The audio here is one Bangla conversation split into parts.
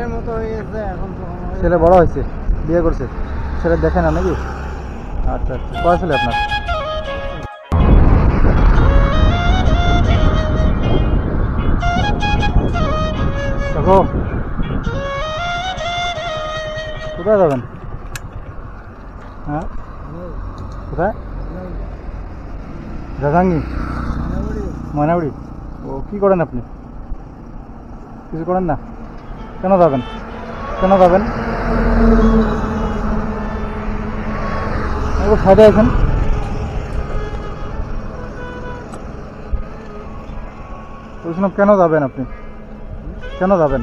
ছেলের মতো হয়ে গেছে এখন তো ছেলে বড় হয়েছে, বিয়ে করছে, ছেলে দেখে না নাকি? আচ্ছা আচ্ছা, কয় ছেলে আপনার? দেখো কোথায় যাবেন? হ্যাঁ কোথায়? রাজাঙ্গি, ময়নাগুড়ি। ও কি করেন আপনি? কিছু করেন না? কেন যাবেন? কেন যাবেন? সাইডে আছেন। বলছিলাম কেন যাবেন আপনি? কেন যাবেন?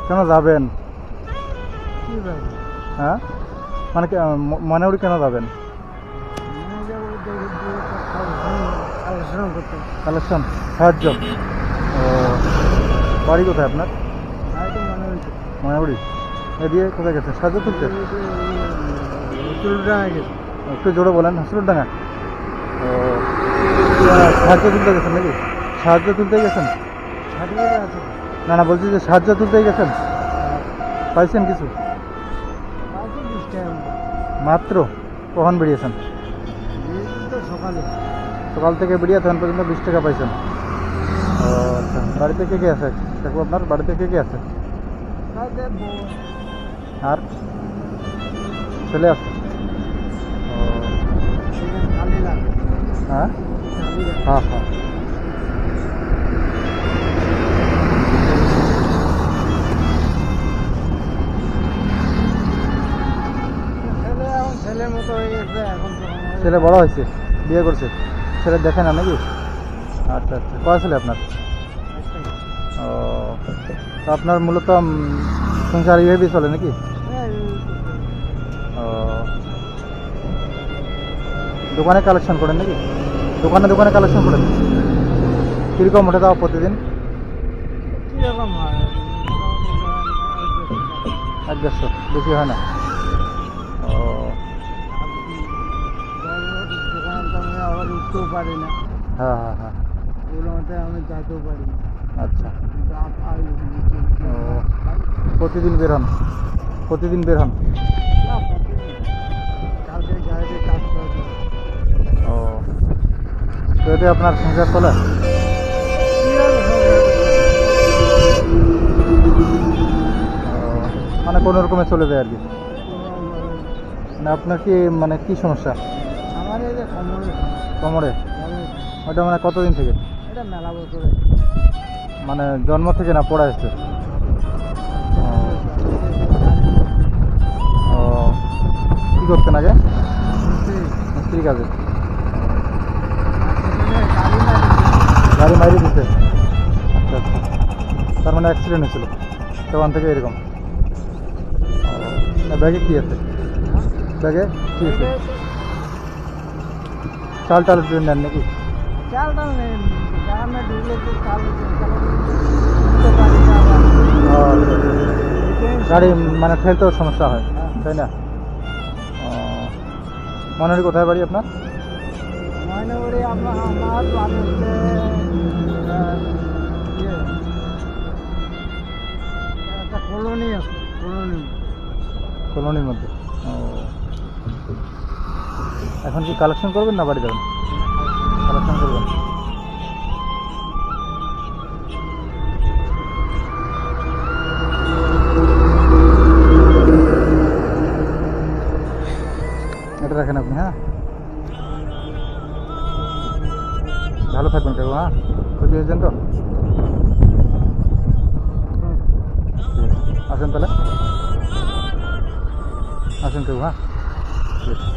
কেন যাবেন? হ্যাঁ মানে ময়নাগুড়ি কেন যাবেন? কালেকশন, সাহায্য। ও বাড়ি কোথায় আপনার? ময়নাগুড়ি। এ দিয়ে কোথায় গেছেন সাহায্য তুলতে? একটু জোরে বলেন। হাসিরুডাঙ্গা। ও সাহায্য তুলতে গেছেন নাকি? সাহায্য তুলতে গেছেন? না না, বলছি যে সাহায্য তুলতেই গেছেন, পাইছেন কিছু? মাত্র কখন বেরিয়েছেন? সকাল থেকে বেরিয়ে তখন পর্যন্ত 20 টাকা পাইছেন। ও আচ্ছা, বাড়িতে কে কে আছে? দেখো আপনার বাড়িতে কে কে আছে? আর ছেলে আছে? ও হ্যাঁ হ্যাঁ হ্যাঁ। ছেলের মতো হয়ে গেছে এখন তো ছেলে বড় হয়েছে, বিয়ে করছে, ছেলে দেখে না নাকি? আচ্ছা আচ্ছা, কয় ছেলে আপনার? ও তো আপনার মূলত সংসার এইভাবে চলে নাকি? ও দোকানে কালেকশন করেন নাকি? দোকানে দোকানে কালেকশন করেন? কীরকম ওঠে তাও প্রতিদিন? কিরকম হয় 1-150, বেশি হয় না? ও দোকানের সামনে আবার উঠতেও পারি না, হ্যাঁ হ্যাঁ হ্যাঁ। ওগুলোর মধ্যে আমি যাইতেও পারি না। আচ্ছা। ও প্রতিদিন বের হন? প্রতিদিন বের হন? কালকে গাড়িতে কাজ করতে ও তো এতে আপনার সংসার চলে? মানে কোনো রকমে চলে যায় আর কি? মানে আপনার কি মানে কি সমস্যা? আমার এই যে কোমরে? ওটা মানে কতদিন থেকে? এটা মেলা বছরে, মানে জন্ম থেকে না পড়া এসছে? ও কী করতেন আগে? মিস্ত্রি কাজে? গাড়ি মারি দিতে? আচ্ছা আচ্ছা, তার মানে অ্যাক্সিডেন্ট হয়েছিল তখন থেকে এরকম? ব্যাগে কী আছে? ব্যাগে কী আছে? চাল টাল নেন নাকি? চাল টাল নেই, গ্রামে ঢুকলে তো চাল গাড়ি মানে ঠেলতেও সমস্যা হয় তাই না? ময়নাগুড়ি কোথায় বাড়ি আপনার? ময়নাগুড়ি আমার বাড়ি হচ্ছে একটা কলোনি আছে, কলোনির মধ্যে। ও এখন কি কালেকশন করবেন না বাড়ি যাবেন? কালেকশন করবেন। এটা রাখেন আপনি। হ্যাঁ ভালো থাকবেন কাকু। হ্যাঁ খুশি হয়েছেন তো? আসেন তাহলে, আসেন কাকু। হ্যাঁ ঠিক আছে।